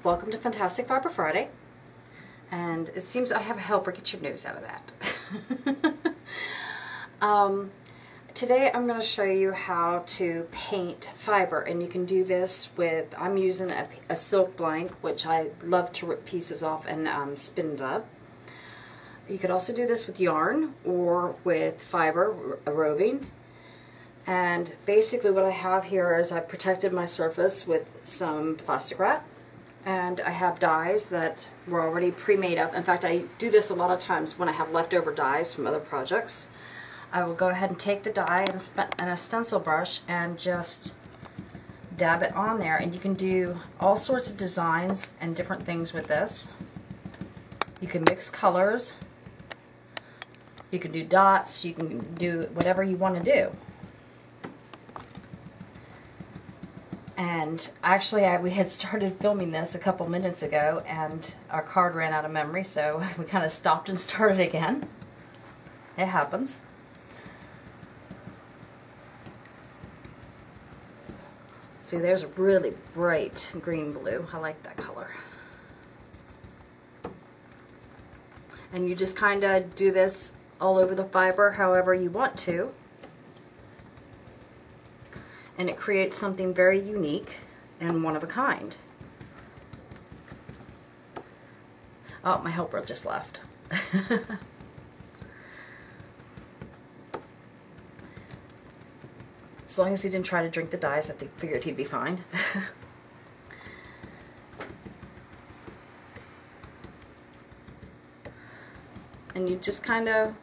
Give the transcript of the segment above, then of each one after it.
Welcome to Fantastic Fiber Friday. And it seems I have a helper. Get your nose out of that. Today I'm going to show you how to paint fiber, and you can do this with, I'm using a silk blank, which I love to rip pieces off and spin it up. You could also do this with yarn or with fiber, a roving. And basically what I have here is I protected my surface with some plastic wrap. And I have dies that were already pre-made up. In fact, I do this a lot of times when I have leftover dies from other projects. I will go ahead and take the die and a stencil brush and just dab it on there. And you can do all sorts of designs and different things with this. You can mix colors. You can do dots. You can do whatever you want to do. And actually we had started filming this a couple minutes ago and our card ran out of memory, so we kind of stopped and started again. It happens. See, there's a really bright green blue. I like that color. And you just kind of do this all over the fiber however you want to. And it creates something very unique and one of a kind. Oh, my helper just left. As long as he didn't try to drink the dyes, I figured he'd be fine. And you just kind of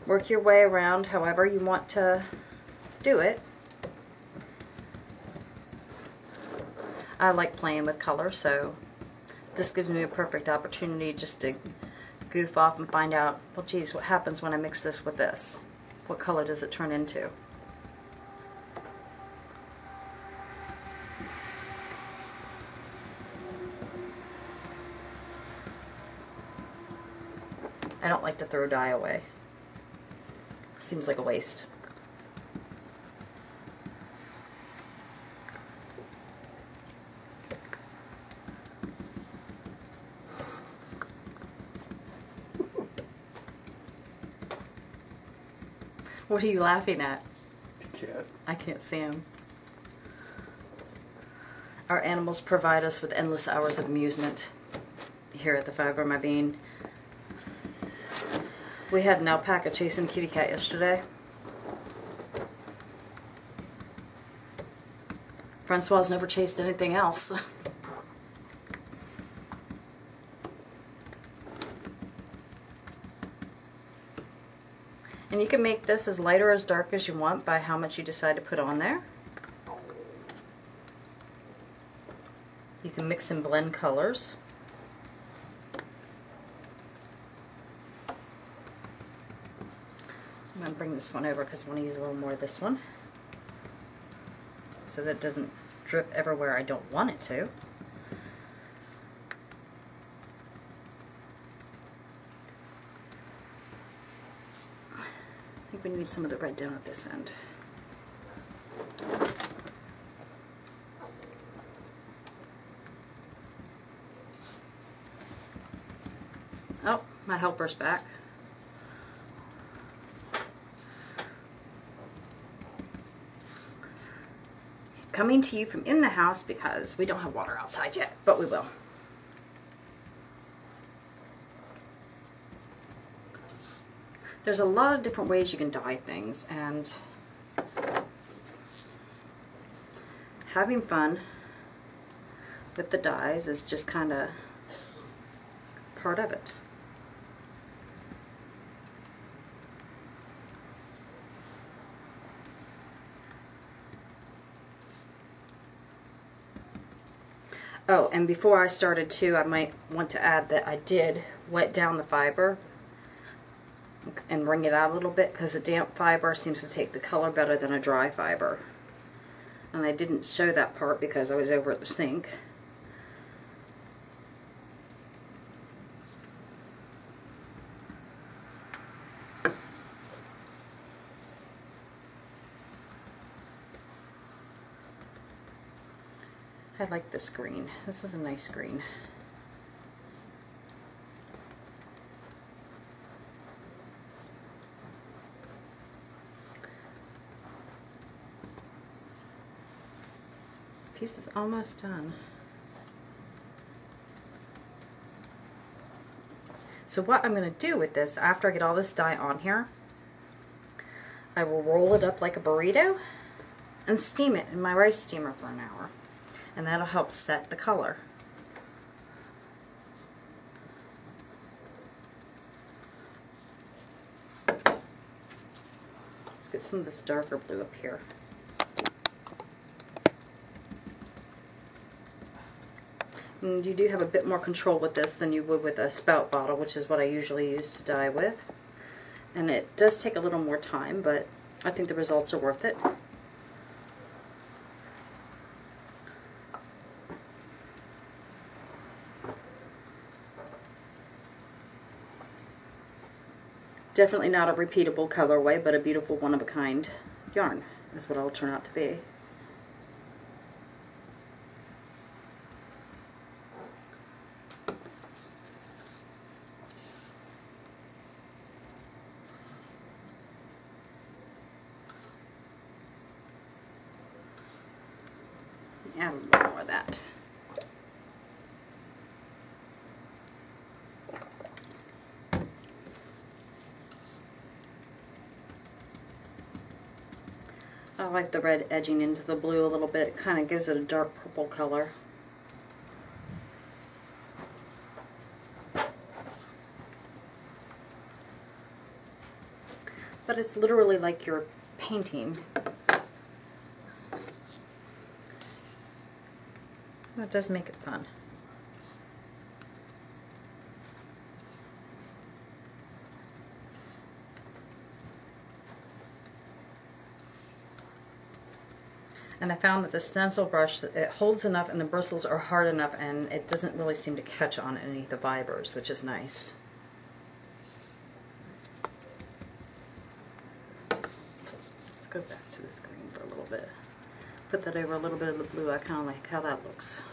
work your way around however you want to do it. I like playing with color, so this gives me a perfect opportunity just to goof off and find out, well, geez, what happens when I mix this with this? What color does it turn into? I don't like to throw dye away. Seems like a waste. What are you laughing at? Cat. I can't see him. Our animals provide us with endless hours of amusement here at the Fiber My Bean. We had an alpaca chasing kitty cat yesterday. Francois never chased anything else. And you can make this as light or as dark as you want by how much you decide to put on there. You can mix and blend colors. I'm going to bring this one over because I want to use a little more of this one so that it doesn't drip everywhere I don't want it to. I think we need some of the red down at this end. Oh, my helper's back. Coming to you from in the house because we don't have water outside yet, but we will. There's a lot of different ways you can dye things, and having fun with the dyes is just kind of part of it. Oh, and before I started too, I might want to add that I did wet down the fiber and wring it out a little bit, because a damp fiber seems to take the color better than a dry fiber. And I didn't show that part because I was over at the sink. I I like this green. This is a nice green. Piece is almost done. So what I'm going to do with this, after I get all this dye on here, I will roll it up like a burrito and steam it in my rice steamer for an hour. And that'll help set the color. Let's get some of this darker blue up here. And you do have a bit more control with this than you would with a spout bottle, which is what I usually use to dye with. And it does take a little more time, but I think the results are worth it. Definitely not a repeatable colorway, but a beautiful one-of-a-kind yarn is what it'll turn out to be. Add a little more of that. I like the red edging into the blue a little bit. It kind of gives it a dark purple color. But it's literally like you're painting. That does make it fun. And I found that the stencil brush, it holds enough and the bristles are hard enough and it doesn't really seem to catch on any of the fibers, which is nice. Let's go back to the screen for a little bit. Put that over a little bit of the blue. I kind of like how that looks.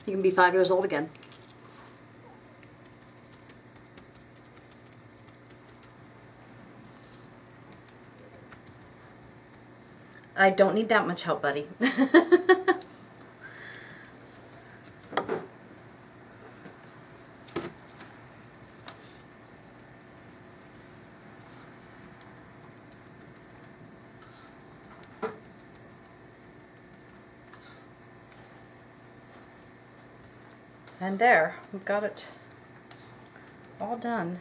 You can be 5 years old again. I don't need that much help, buddy. And there, we've got it all done.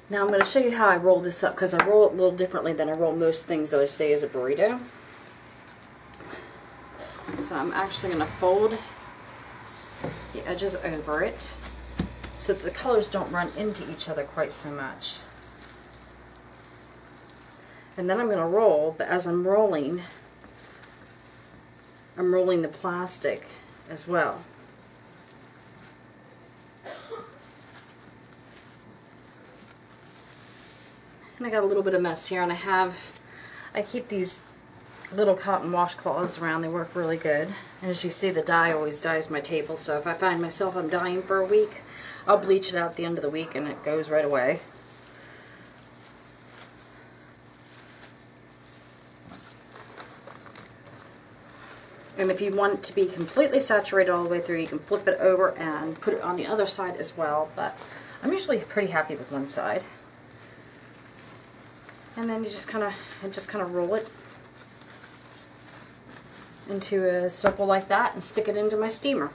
Now I'm going to show you how I roll this up, because I roll it a little differently than I roll most things that I say is a burrito. So I'm actually going to fold the edges over it so that the colors don't run into each other quite so much. And then I'm going to roll, but as I'm rolling the plastic as well. And I got a little bit of mess here, and I keep these little cotton washcloths around. They work really good. And as you see, the dye always dyes my table, so if I find myself I'm dyeing for a week, I'll bleach it out at the end of the week and it goes right away. And if you want it to be completely saturated all the way through, you can flip it over and put it on the other side as well, but I'm usually pretty happy with one side. And then you just kind of roll it into a circle like that and stick it into my steamer.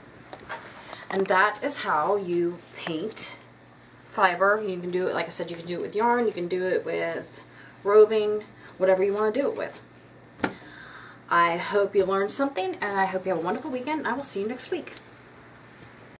And that is how you paint fiber. You can do it, like I said, you can do it with yarn, you can do it with roving, whatever you want to do it with. I hope you learned something, and I hope you have a wonderful weekend. I will see you next week.